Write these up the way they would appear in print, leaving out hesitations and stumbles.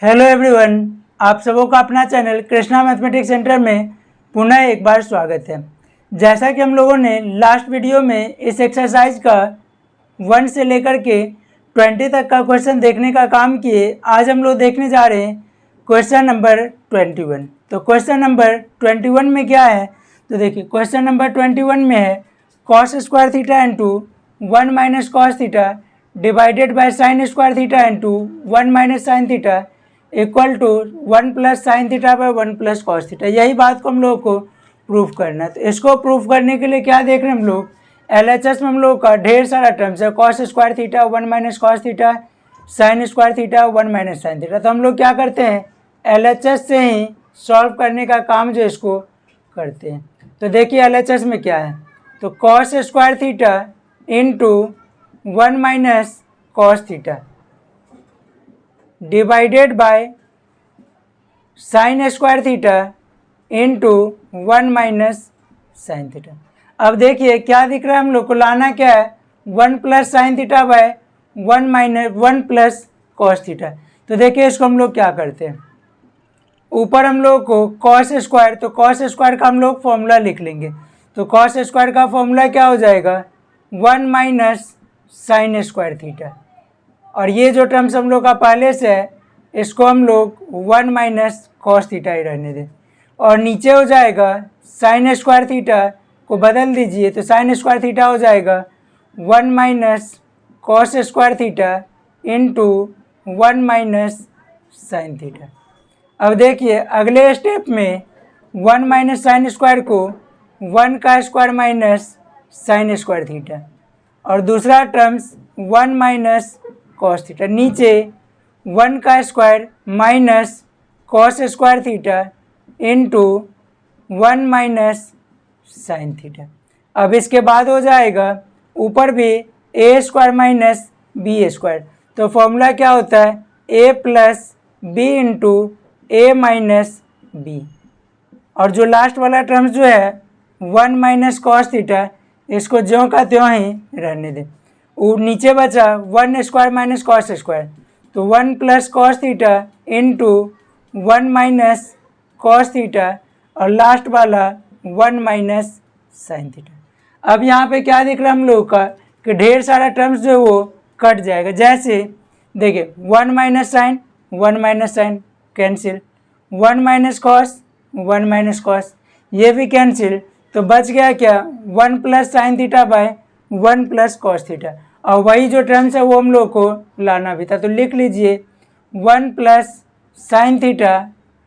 Hello everyone, आप सबों का अपना चैनल कृष्णा मैथमेटिक्स सेंटर में पुनः एक बार स्वागत है। जैसा कि हम लोगों ने लास्ट वीडियो में इस एक्सरसाइज का 1 से लेकर के 20 तक का क्वेश्चन देखने का काम किए, आज हम लोग देखने जा रहे हैं क्वेश्चन नंबर 21। तो क्वेश्चन नंबर 21 में क्या है, तो देखिए क्वेश्चन नंबर 21 में है cos square theta into 1 minus cos theta divided by sine square theta into 1 minus sine theta equal to 1 plus sine theta by 1 plus cos theta. यही बात को हम लोग को प्रूफ करना है। तो इसको प्रूफ करने के लिए क्या देख रहे हैं हम लोग, LHS में हम लोग का ढेर सारा टर्म्स है, cos square theta 1 minus cos theta, sign square theta 1 minus sine theta. तो हम लोग क्या करते हैं, LHS से ही सॉल्व करने का काम जो इसको करते हैं। तो देखिए LHS में क्या है, तो cos square theta into 1 minus cos theta divided by sine square theta into 1 minus sine theta. अब देखिए क्या दिख रहा है, हम लोग को लाना क्या है, 1 plus sine theta by 1 plus cos theta. तो देखिए इसको हम लोग क्या करते हैं, ऊपर हम लोग को कॉस स्क्वायर, तो कॉस स्क्वायर का हम लोग फॉर्मूला लिख लेंगे। तो कॉस स्क्वायर का फॉर्मूला क्या हो जाएगा, 1 माइनस साइन स्क्वायर थीटा, और ये जो टर्म्स हम लोग का पहले से है इसको हम लोग 1 माइनस कॉस थीटा ही रहने दें, और नीचे हो जाएगा साइन स्क्वायर थीटा को बदल दीजिए, तो साइन स्क्वायर थीटा हो जाएगा 1 minus cos square theta into 1 minus sine theta. अब देखिए अगले स्टेप में 1 माइनस साइन स्क्वायर को 1 का square minus sine square theta, और दूसरा टर्म्स 1 माइनस कॉस थीटा, नीचे 1 का square minus cos square theta into 1 minus sine theta. अब इसके बाद हो जाएगा ऊपर भी ए स्क्वायर माइनस बी स्क्वायर। तो फॉर्मूला क्या होता है, ए प्लस बी इंटू ए माइनस बी, और जो लास्ट वाला टर्म्स जो है 1 माइनस कॉस थीटा, इसको ज्यों का त्यों ही रहने दें। नीचे बचा 1 स्क्वायर माइनस कॉस स्क्वायर, तो 1 plus cos theta into 1 minus cos theta, और लास्ट वाला 1 माइनस साइन थीटा। अब यहाँ पे क्या दिख रहा है हम लोग का कि ढेर सारा टर्म्स जो है वो कट जाएगा। जैसे देखिए 1 minus sine cancel, 1 minus cos 1 minus cos, ये भी कैंसिल। तो बच गया क्या, 1 plus sine theta by 1 plus cos theta, और वही जो टर्म्स है वो हम लोग को लाना भी था। तो लिख लीजिए 1 plus sine theta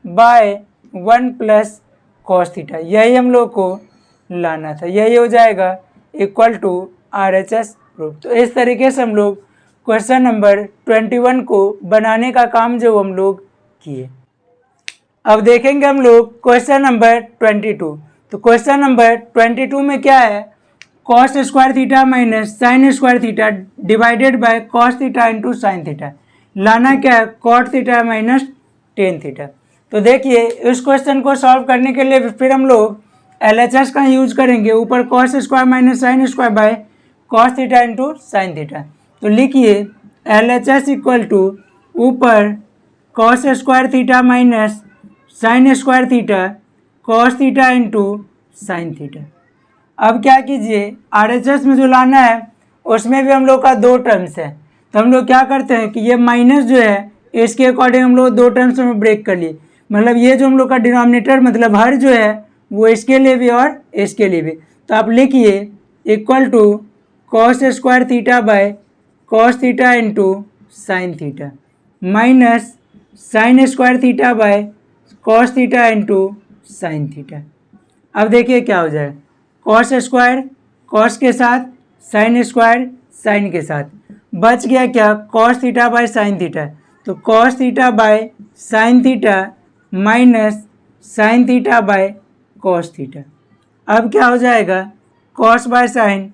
by 1 plus cos theta, यही हम लोग को लाना था। यही हो जाएगा इक्वल टू RHS प्रूफ। तो इस तरीके से हम लोग क्वेश्चन नंबर 21 को बनाने का काम जो हम लोग किए। अब देखेंगे हम लोग क्वेश्चन नंबर 22। तो क्वेश्चन नंबर 22 में क्या है, cos square theta minus sine square theta divided by cos theta into sine theta. लाना क्या है, cot theta minus tan theta. तो देखिए इस क्वेश्चन को सॉल्व करने के लिए फिर हम लोग LHS का यूज करेंगे, ऊपर cos square minus sine square by cos theta into sine theta. तो लिखिए LHS इक्वल टू ऊपर cos square theta minus sine square theta cos theta into sine theta. अब क्या कीजिए, RHS में जो लाना है उसमें भी हम लोग का 2 टर्म्स है। तो हम लोग क्या करते हैं कि ये माइनस जो है इसके अकॉर्डिंग हम लोग 2 टर्म्स में ब्रेक कर लिए, मतलब ये जो हम लोग का डिनोमिनेटर मतलब हर जो है वो इसके लिए भी और इसके लिए भी। तो आप लिखिए equal to cos square theta by cos theta into sine theta minus sine square theta by cos theta into sine theta. अब देखिए क्या हो जाए, कॉस स्क्वायर कॉस के साथ, साइन स्क्वायर साइन के साथ, बच गया क्या, cos theta by sine theta. तो cos theta by sine theta minus sine theta by cos theta. अब क्या हो जाएगा, cos by sine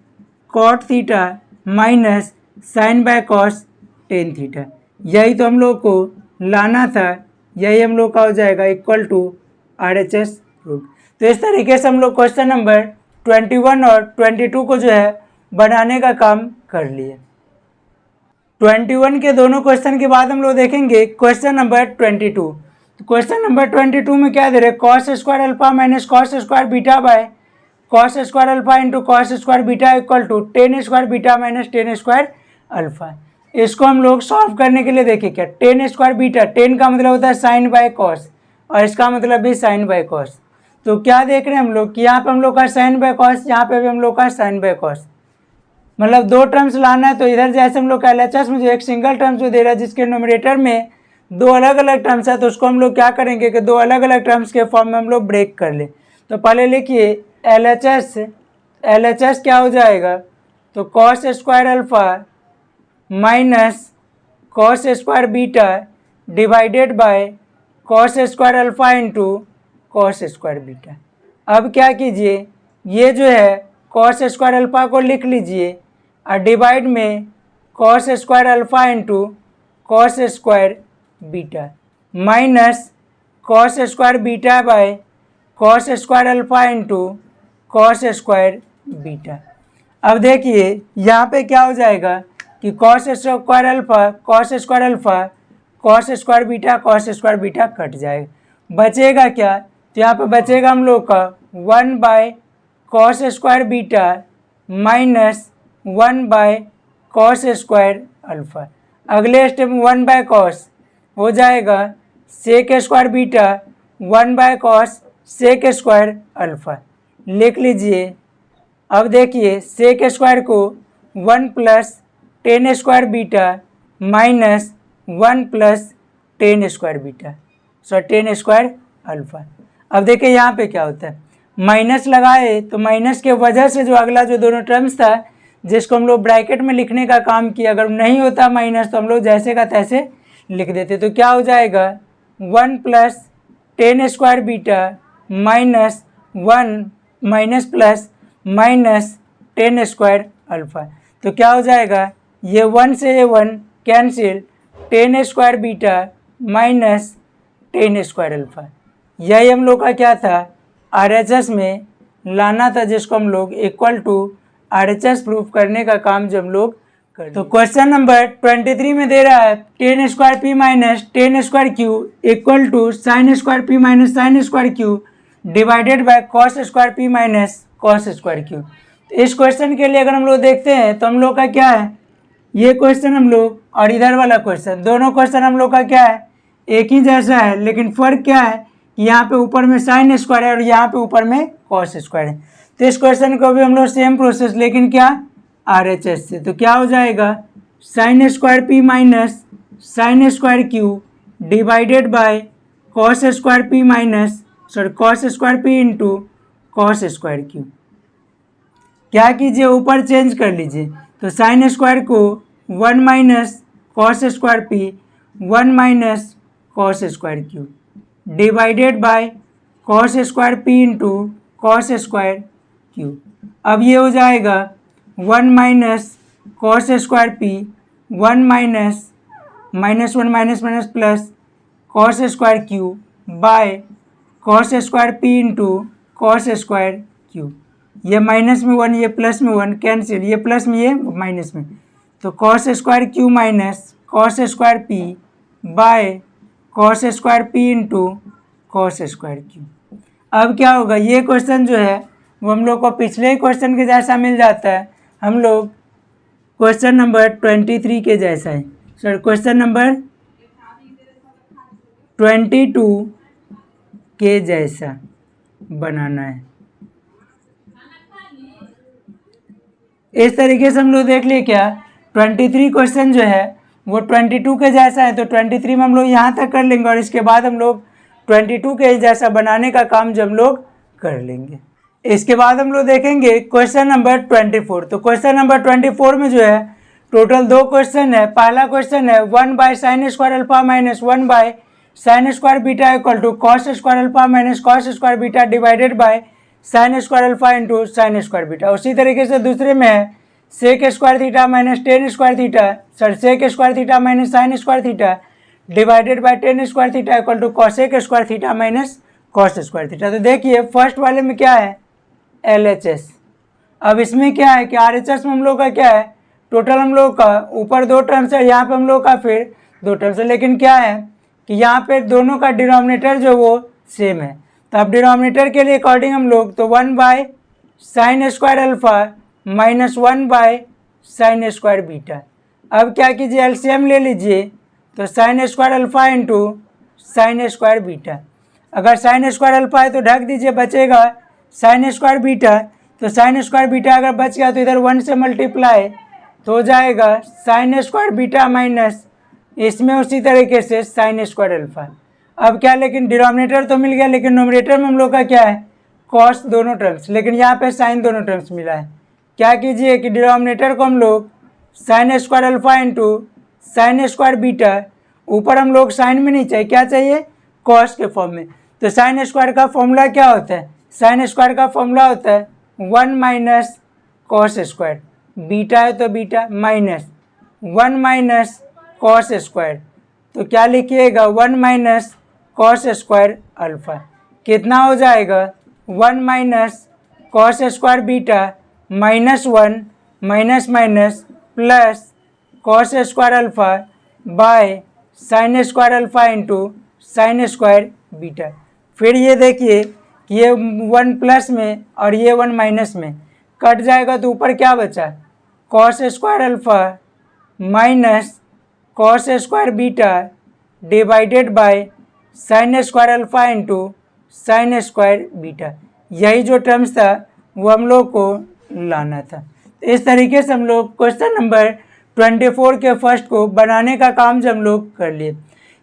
cot theta minus sine by cos tan theta. यही तो हम लोग को लाना था, यही हम लोग का हो जाएगा इक्वल टू RHS प्रूफ। तो इस तरीके से हम लोग क्वेश्चन नंबर 21 और 22 को जो है बनाने का काम कर लिए। 21 के दोनों क्वेश्चन के बाद हम लोग देखेंगे क्वेश्चन नंबर 22। तो क्वेश्चन नंबर 22 में क्या दे रहे, cos square alpha minus cos square beta by cos square alpha into cos square beta equal to tan square beta minus tan square alpha. इसको हम लोग सॉल्व करने के लिए देखें क्या, टेन स्क्वायर बीटा, टेन का मतलब होता है साइन बाय कॉस और इसका मतलब भी साइन बाय कॉस। तो क्या देख रहे हैं हम लोग कि यहाँ पे हम लोग का साइन बाय कॉस, यहाँ पे भी हम लोग का साइन बाय कॉस, मतलब दो टर्म्स लाना है। तो इधर जैसे हम लोग का LHS में जो एक सिंगल टर्म जो दे रहा है जिसके नोमिनेटर में दो अलग अलग टर्म्स है, तो उसको हम लोग क्या करेंगे कि दो अलग अलग टर्म्स के फॉर्म में हम लोग ब्रेक कर ले। तो पहले लिखिए LHS क्या हो जाएगा, तो cos square alpha minus cos square beta divided by cos square alpha into cos square beta. अब क्या कीजिए, ये जो है कॉस स्क्वायर अल्फा को लिख लीजिए और डिवाइड में cos square alpha into cos square beta minus cos square beta by cos square alpha into cos square beta. अब देखिए यहाँ पे क्या हो जाएगा कि cos square alpha cos square beta cut जाएगा, बचेगा क्या, तो यहाँ पे बचेगा हम लोग का 1 by cos square beta minus 1 by cos square alpha. अगले स्टेप में 1 बाय कॉस हो जाएगा sec square beta 1 by cos sec square alpha, लिख लीजिए। अब देखिए सेक स्क्वायर को 1 plus tan square beta minus 1 plus tan square beta tan square alpha. अब देखिए यहाँ पे क्या होता है, माइनस लगाए तो माइनस के वजह से जो अगला जो दोनों टर्म्स था जिसको हम लोग ब्रैकेट में लिखने का काम किया, अगर नहीं होता माइनस तो हम लोग जैसे का तैसे लिख देते। तो क्या हो जाएगा 1 plus tan square beta minus 1 minus plus minus tan square alpha. तो क्या हो जाएगा, ये 1 से ये 1 cancel, ten square beta minus tan square alpha. यही हम लोग का क्या था, RHS में लाना था, जिसको हम लोग इक्वल टू RHS प्रूफ करने का काम जब हम लोग कर। तो क्वेश्चन नंबर 23 में दे रहा है tan square p minus tan square q equal to sine square p minus sine square q divided by cos square p minus cos square q. इस क्वेश्चन के लिए अगर हम लोग देखते हैं तो हम लोग का क्या है, ये क्वेश्चन हम लोग और इधर वाला क्वेश्चन, दोनों क्वेश्चन हम लोग का क्या है, एक ही जैसा है, लेकिन फ़र्क क्या है कि यहाँ पे ऊपर में साइन स्क्वायर है और यहाँ पे ऊपर में कॉस स्क्वायर है। तो इस क्वेश्चन को भी हम लोग सेम प्रोसेस, लेकिन क्या RHS से। तो क्या हो जाएगा sign square p minus sine square q divided by cos square p minus cos square P into cos square Q. क्या कीजिए, ऊपर चेंज कर लीजिए। तो साइन स्क्वायर को 1 minus cos square P 1 minus cos square q divided by cos square P into cos square Q. अब ये हो जाएगा 1 minus cos square P 1 minus minus 1 minus minus plus cos square Q by cos square P into cos square Q. ये minus में 1 ये plus में 1 cancel, ये plus में ये माइनस में, तो cos square Q minus cos square P bye cos square P into cos square Q. अब क्या होगा, ये क्वेश्चन जो है वो हम लोग को पिछले ही क्वेश्चन के जैसा मिल जाता है, हम लोग क्वेश्चन नंबर 23 के जैसा है, सर क्वेश्चन नंबर 22 के जैसा बनाना है। इस तरीके से हम लोग देख लिए क्या 23 क्वेश्चन जो है वो 22 के जैसा है, तो 23 में हम लोग यहाँ तक कर लेंगे और इसके बाद हम लोग 22 के जैसा बनाने का काम जब हम लोग कर लेंगे। इसके बाद हम लोग देखेंगे क्वेश्चन नंबर 24। तो क्वेश्चन नंबर 24 में जो है टोटल दो क्वेश्चन है। पहला क्वेश्चन है 1 by sine square alpha minus 1 by sine square beta equal to cos square alpha minus cos square beta divided by sine square alpha into sine square beta. उसी तरीके से दूसरे में है sec square theta minus tan square theta sec square theta minus sine square theta divided by tan square theta equal to cosec square theta minus cos square theta. तो देखिए first वाले में क्या है LHS। अब इसमें क्या है कि RHS में हम लोग का क्या है टोटल हम लोग का ऊपर 2 टर्म्स है, यहाँ पे हम लोग का फिर 2 टर्म्स है, लेकिन क्या है कि यहाँ पे दोनों का डिनोमिनेटर जो वो सेम है। तो अब डिनोमिनेटर के लिए अकॉर्डिंग हम लोग तो 1/sin² alpha minus 1/sin² beta. अब क्या कीजिए, एलसीएम ले लीजिए, तो sin² alpha into sin² beta. अगर sin² अल्फा है तो ढक दीजिए, बचेगा sin² बीटा। तो sin² बीटा अगर बच गया तो इधर 1 से मल्टीप्लाई तो हो जाएगा sin² बीटा माइनस इसमें उसी तरीके से sin² अल्फा। अब क्या, लेकिन डिनोमिनेटर तो मिल गया, लेकिन नोमिनेटर में हम लोग का क्या है, कॉस दोनों टर्म्स, लेकिन यहाँ पे साइन दोनों टर्म्स मिला है। क्या कीजिए कि डिनोमिनेटर को हम लोग sin² alpha into sin² beta, ऊपर हम लोग साइन में नहीं चाहिए, क्या चाहिए, कॉस के फॉर्म में। तो sin² का फॉर्मूला क्या होता है, sin² का फॉर्मूला होता है 1 माइनस cos², बीटा है तो बीटा माइनस 1 माइनस cos², तो क्या लिखिएगा 1 माइनस cos² अल्फा। कितना हो जाएगा 1 minus cos² beta minus 1 minus minus plus cos² alpha by sin² alpha into sin² beta. फिर ये देखिए कि ये 1 प्लस में और ये 1 माइनस में कट जाएगा, तो ऊपर क्या बचा, cos² alpha minus cos² beta divided bye sin² alpha into sin² beta. यही जो टर्म्स था वो हम लोग को लाना था। इस तरीके से हम लोग क्वेश्चन नंबर 24 के फर्स्ट को बनाने का काम जब हम लोग कर लिए।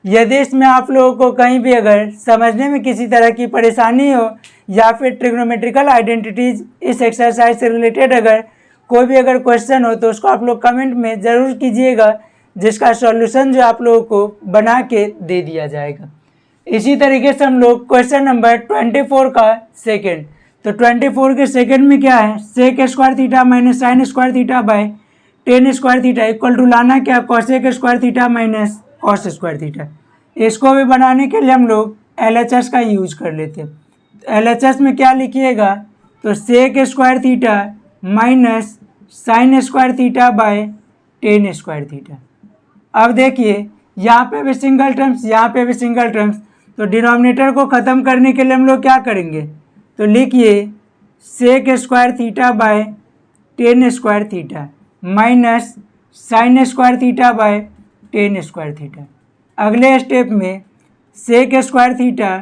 यदि इसमें आप लोगों को कहीं भी अगर समझने में किसी तरह की परेशानी हो या फिर ट्रिग्नोमेट्रिकल आइडेंटिटीज इस एक्सरसाइज से रिलेटेड अगर कोई भी अगर क्वेश्चन हो तो उसको आप लोग कमेंट में ज़रूर कीजिएगा, जिसका सॉल्यूशन जो आप लोगों को बना के दे दिया जाएगा। इसी तरीके से हम लोग क्वेश्चन नंबर 24 का सेकेंड, तो 24 के सेकेंड में क्या है, sec² theta minus sin² theta by tan² theta equal to लाना क्या, cosec² theta minus cos² theta. इसको भी बनाने के लिए हम लोग LHS का यूज कर लेते हैं। LHS में क्या लिखिएगा, तो sec² theta minus sin² theta by tan² theta. अब देखिए यहाँ पे भी सिंगल टर्म्स, यहाँ पे भी सिंगल टर्म्स, तो डिनोमिनेटर को ख़त्म करने के लिए हम लोग क्या करेंगे, तो लिखिए sec² theta by tan² theta minus sin² theta by tan² theta. अगले स्टेप में sec² थीटा,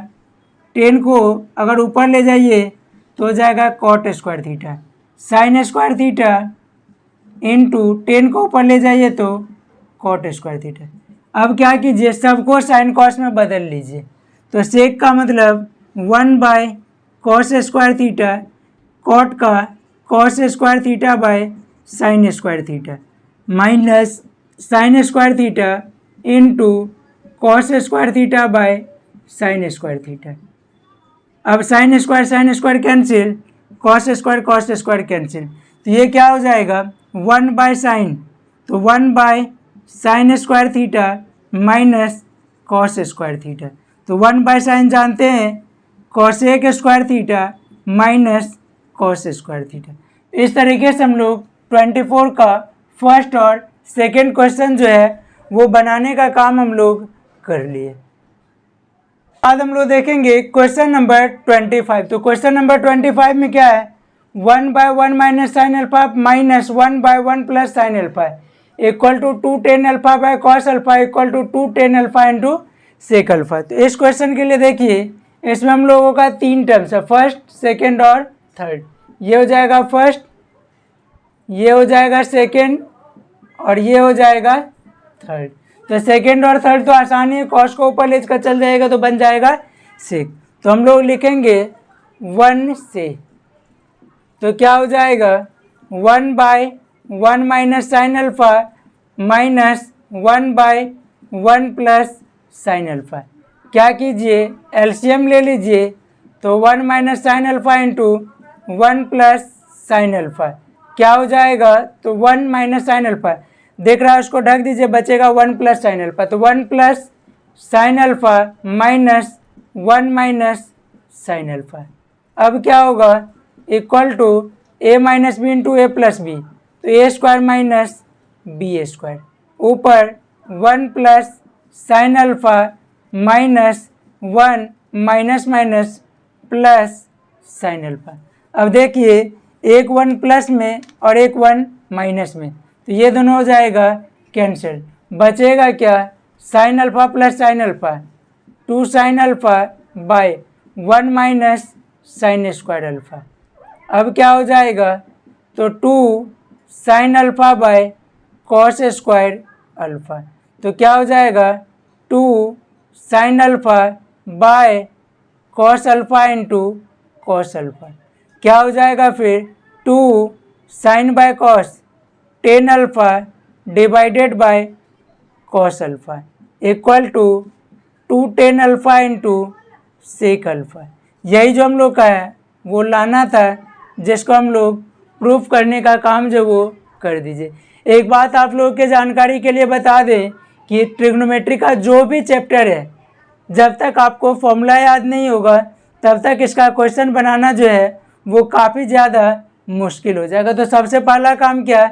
tan को अगर ऊपर ले जाइए तो हो जाएगा cot² theta, sin² theta into tan को ऊपर ले जाइए तो cot² थीटा। अब क्या कीजिए, सबको साइन कॉस में बदल लीजिए, तो सेक का मतलब 1/cos² थीटा, कॉट का cos² theta by sin² theta minus sin² theta into cos² theta by sin² theta. अब sin² कैंसिल, cos² कैंसिल, तो ये क्या हो जाएगा 1/sin, तो 1/sin² theta minus cos² theta, तो 1/sin जानते हैं cosec² theta minus cos² theta. इस तरीके से हम लोग 24 का फर्स्ट और सेकेंड क्वेश्चन जो है वो बनाने का काम हम लोग कर लिए। आज हम लोग देखेंगे क्वेश्चन नंबर 25। तो क्वेश्चन नंबर 25 में क्या है, 1/1 minus sine alpha minus 1/1 plus sine alpha equal to 2 tan alpha by cos alpha equal to 2 tan alpha into sec alpha. तो इस क्वेश्चन के लिए देखिए इसमें हम लोगों का 3 टर्म्स है, फर्स्ट सेकेंड और थर्ड। ये हो जाएगा फर्स्ट, ये हो जाएगा सेकेंड और ये हो जाएगा थर्ड। तो सेकेंड और थर्ड तो आसानी है, कॉस को ऊपर लेकर चल जाएगा तो बन जाएगा सेक। तो हम लोग लिखेंगे 1 से, तो क्या हो जाएगा 1/1 minus sine alpha minus 1/1 plus sine alpha. क्या कीजिए एलसीएम ले लीजिए, तो 1 minus sine alpha into 1 plus sine alpha क्या हो जाएगा, तो 1 माइनस साइन अल्फा देख रहा है उसको ढक दीजिए, बचेगा 1 प्लस साइन अल्फा, तो 1 plus sine alpha minus 1 minus sine alpha. अब क्या होगा equal to a minus B into A plus B, तो a² माइनस बी स्क्वायर, ऊपर 1 plus sine alpha minus 1 minus minus plus sine alpha. अब देखिए एक 1 plus में और एक 1 माइनस में, तो ये दोनों हो जाएगा कैंसिल। बचेगा क्या, sine alpha plus sine alpha, 2 sine alpha by 1 minus sine square alpha. अब क्या हो जाएगा, तो 2 sine alpha by cos square alpha. तो क्या हो जाएगा, 2 sine alpha by cos alpha into cos alpha. क्या हो जाएगा फिर, 2 sine by cos tan alpha divided by cos alpha equal to 2 tan alpha into sec alpha. यही जो हम लोग का है वो लाना था, जिसको हम लोग प्रूफ करने का काम जो वो कर दीजिए। एक बात आप लोगों के जानकारी के लिए बता दें कि ट्रिग्नोमेट्री का जो भी चैप्टर है, जब तक आपको फॉर्मूला याद नहीं होगा तब तक इसका क्वेश्चन बनाना जो है वो काफ़ी ज़्यादा मुश्किल हो जाएगा। तो सबसे पहला काम क्या,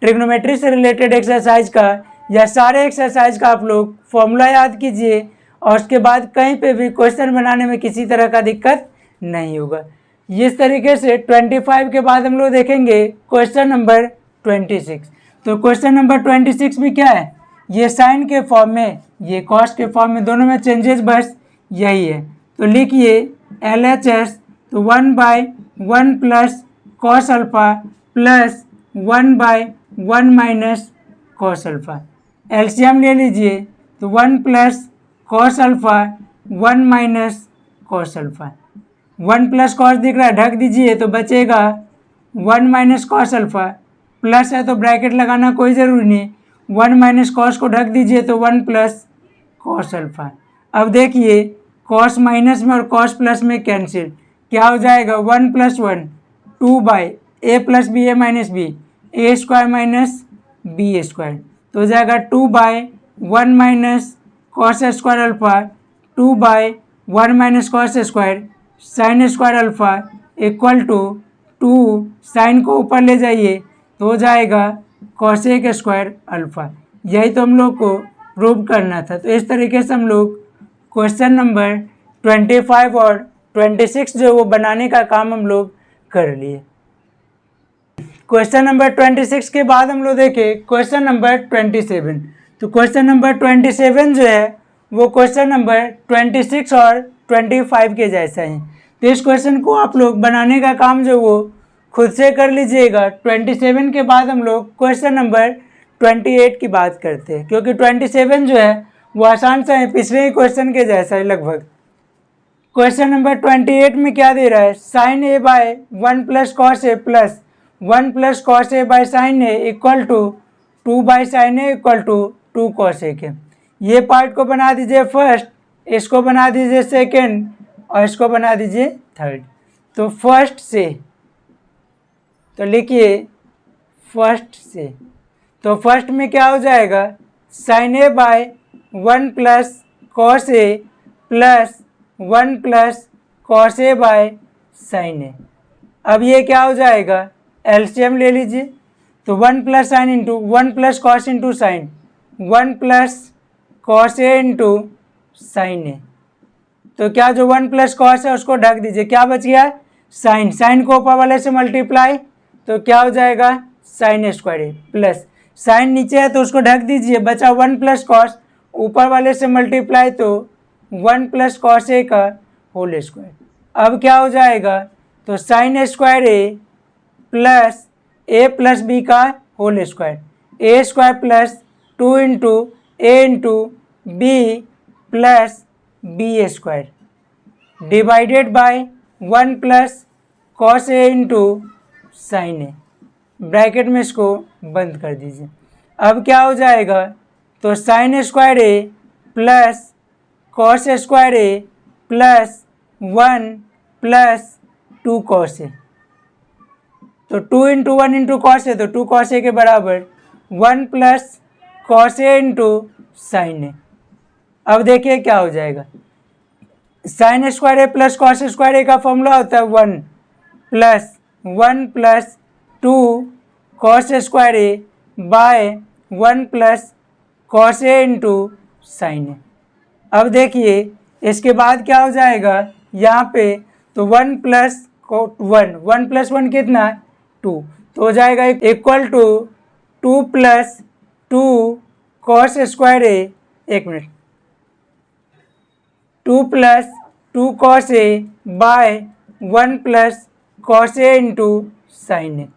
ट्रिग्नोमेट्री से रिलेटेड एक्सरसाइज का या सारे एक्सरसाइज का आप लोग फॉर्मूला याद कीजिए, और उसके बाद कहीं पे भी क्वेश्चन बनाने में किसी तरह का दिक्कत नहीं होगा। इस तरीके से 25 के बाद हम लोग देखेंगे क्वेश्चन नंबर 26। तो क्वेश्चन नंबर 26 में क्या है, ये साइन के फॉर्म में, ये कॉस के फॉर्म में, दोनों में चेंजेस बस यही है। तो लिखिए LHS, तो 1/1 plus cos alpha plus 1/1 minus cos alpha. LCM ले लीजिए, तो 1 plus cos alpha 1 minus cos alpha. 1 plus cos दिख रहा है, ढक दीजिए तो बचेगा 1 माइनस कॉस अल्फा, प्लस है तो ब्रैकेट लगाना कोई ज़रूरी नहीं, 1 माइनस कॉस को ढक दीजिए तो 1 प्लस कॉस अल्फा। अब देखिए कॉस माइनस में और कॉस प्लस में कैंसिल, क्या हो जाएगा, 1 plus 1 2 by A plus B A minus B, A square minus B square. तो हो जाएगा 2/1 minus cos square alpha 2/1 minus cos square sine square alpha equal to 2 sine को ऊपर ले जाइए तो हो जाएगा कॉसेक स्क्वायर अल्फा। यही तो हम लोग को प्रूव करना था। तो इस तरीके से हम लोग क्वेश्चन नंबर 25 और 26 जो वो बनाने का काम हम लोग कर लिए। क्वेश्चन नंबर 26 के बाद हम लोग देखें क्वेश्चन नंबर 27। तो क्वेश्चन नंबर 27 जो है वो क्वेश्चन नंबर 26 और 25 के जैसा है। तो इस क्वेश्चन को आप लोग बनाने का काम जो वो खुद से कर लीजिएगा। 27 के बाद हम लोग क्वेश्चन नंबर 28 की बात करते हैं, क्योंकि 27 जो है वो आसान सा है, पिछले ही क्वेश्चन के जैसा है लगभग। क्वेश्चन नंबर 28 में क्या दे रहा है, sine A by 1 plus cos A plus 1 plus cos A by sine A equal to 2 by sine A equal to 2 cos A के। ये पार्ट को बना दीजिए फर्स्ट, इसको बना दीजिए सेकेंड और इसको बना दीजिए थर्ड। तो फर्स्ट से, तो लिखिए फर्स्ट से, तो फर्स्ट में क्या हो जाएगा, sine A by 1 plus cos A plus 1 plus cos A by sine A. अब ये क्या हो जाएगा, एलसीएम ले लीजिए, तो 1 plus sine into 1 plus cos into sine, 1 plus cos A into sine A. तो क्या जो 1 प्लस कॉस है उसको ढक दीजिए, क्या बच गया, साइन, साइन को ऊपर वाले से मल्टीप्लाई तो क्या हो जाएगा sign square A plus sign नीचे है तो उसको ढक दीजिए, बचा 1 प्लस कॉस, ऊपर वाले से मल्टीप्लाई तो 1 प्लस कॉस ए का होल स्क्वायर। अब क्या हो जाएगा, तो sine square A plus A plus B का whole square, A square plus 2 into A into B plus B square divided by 1 plus cos A into sine A. Bracket में इसको बंद कर दीजिए। अब क्या हो जाएगा, तो sine square A plus cos square A plus 1 plus 2 cos ए, तो 2 इंटू 1 इंटू कॉस ए, तो 2 कॉस ए के बराबर 1 plus cos A into sine A. अब देखिए क्या हो जाएगा, sign square A plus cos square ए का फॉर्मूला होता है 1 plus 2 cos square A by 1 plus cos A into sine A. अब देखिए इसके बाद क्या हो जाएगा यहाँ पे, तो 1 प्लस 1 प्लस 1 कितना 2, तो हो जाएगा equal to 2 plus 2 cos square A, 1 minute, 2 plus 2 cos A by 1 plus cos A into sine A.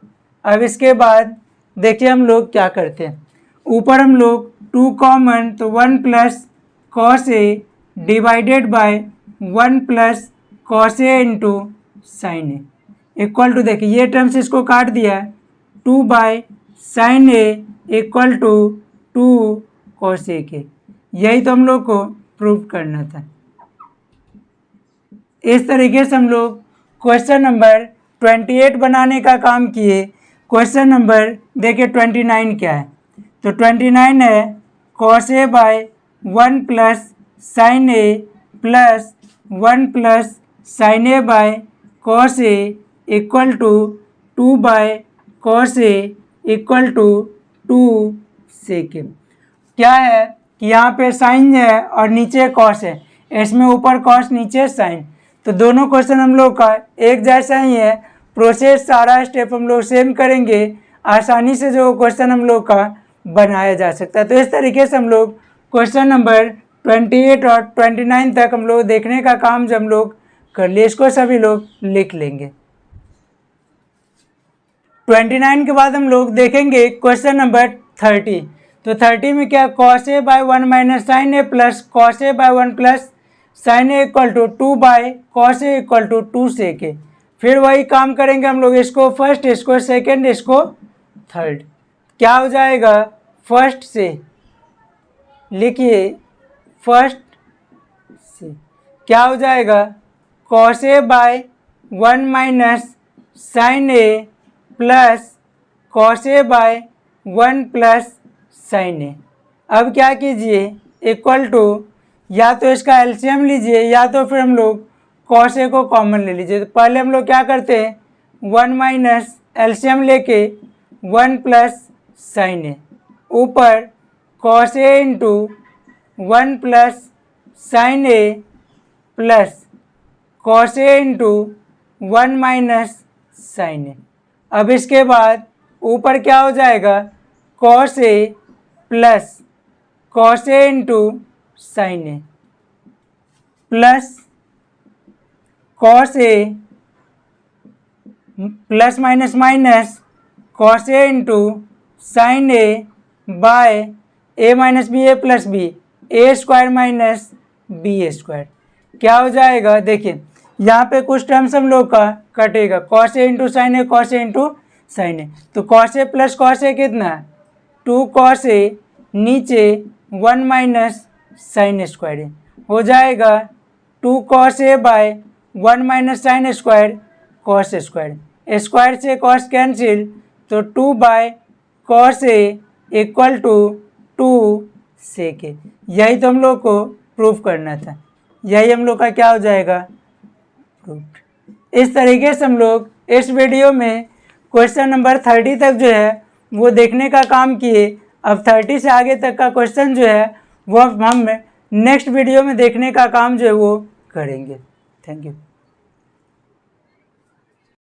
अब इसके बाद देखिए हम लोग क्या करते हैं, ऊपर हम लोग 2 कॉमन, तो 1 plus cos A divided by 1 plus cos A into sine A equal to, देखिए ये टर्म्स इसको काट दिया, 2 by sine A equal to 2 cos A के। यही तो हम लोग को प्रूव करना था। इस तरीके से हम लोग क्वेश्चन नंबर 28 बनाने का काम किए। क्वेश्चन नंबर देखिए 29 क्या है, तो 29 है cos A by 1 plus sine A plus 1 plus sine A by cos A equal to 2 by cos A equal to 2 sec. क्या है कि यहाँ पे साइन है और नीचे कॉस है, इसमें ऊपर कॉस नीचे साइन, तो दोनों क्वेश्चन हम लोग का एक जैसा ही है। प्रोसेस सारा स्टेप हम लोग सेम करेंगे, आसानी से जो क्वेश्चन हम लोग का बनाया जा सकता है। तो इस तरीके से हम लोग क्वेश्चन नंबर 28 और 29 तक हम लोग देखने का काम जब हम लोग कर लिए, इसको सभी लोग लिख लेंगे। 29 के बाद हम लोग देखेंगे क्वेश्चन नंबर 30। तो 30 में क्या, cos A by 1 minus sine A plus cos A by 1 plus sine A equal to 2 by cos A equal to 2 sec A. फिर वही काम करेंगे हम लोग, इसको फर्स्ट, इसको सेकेंड, इसको थर्ड। क्या हो जाएगा, फर्स्ट से लिखिए, फर्स्ट से क्या हो जाएगा, cos A by 1 minus sine A plus cos A by 1 plus sine A. अब क्या कीजिए, इक्वल टू, या तो इसका एलसीएम लीजिए या तो फिर हम लोग कॉस ए को कॉमन ले लीजिए। तो पहले हम लोग क्या करते हैं, 1 माइनस एलसीएम लेके 1 प्लस साइन ए, ऊपर cos A into 1 plus sine A plus cos A into 1 minus sine A. अब इसके बाद ऊपर क्या हो जाएगा, cos A plus cos A into sine A plus cos A plus minus minus cos A into sine A bye A minus B A plus B, A square minus B square. क्या हो जाएगा, देखिए यहाँ पे कुछ terms हम लोग का कटेगा, cos A into sine A, cos A into sine A, तो कॉस ए प्लस कॉस ए कितना है 2 कॉस ए, नीचे 1 माइनस साइन स्क्वायर ए, हो जाएगा 2 cos A by 1 minus sine square cos square, square से कॉस कैंसिल, तो 2 by cos A equal to 2 sec A. यही तो हम लोग को प्रूफ करना था, यही हम लोग का क्या हो जाएगा, प्रूफ। इस तरीके से हम लोग इस वीडियो में क्वेश्चन नंबर 30 तक जो है वो देखने का काम किए। अब 30 से आगे तक का क्वेश्चन जो है वो हम नेक्स्ट वीडियो में देखने का काम जो है वो करेंगे। Thank you.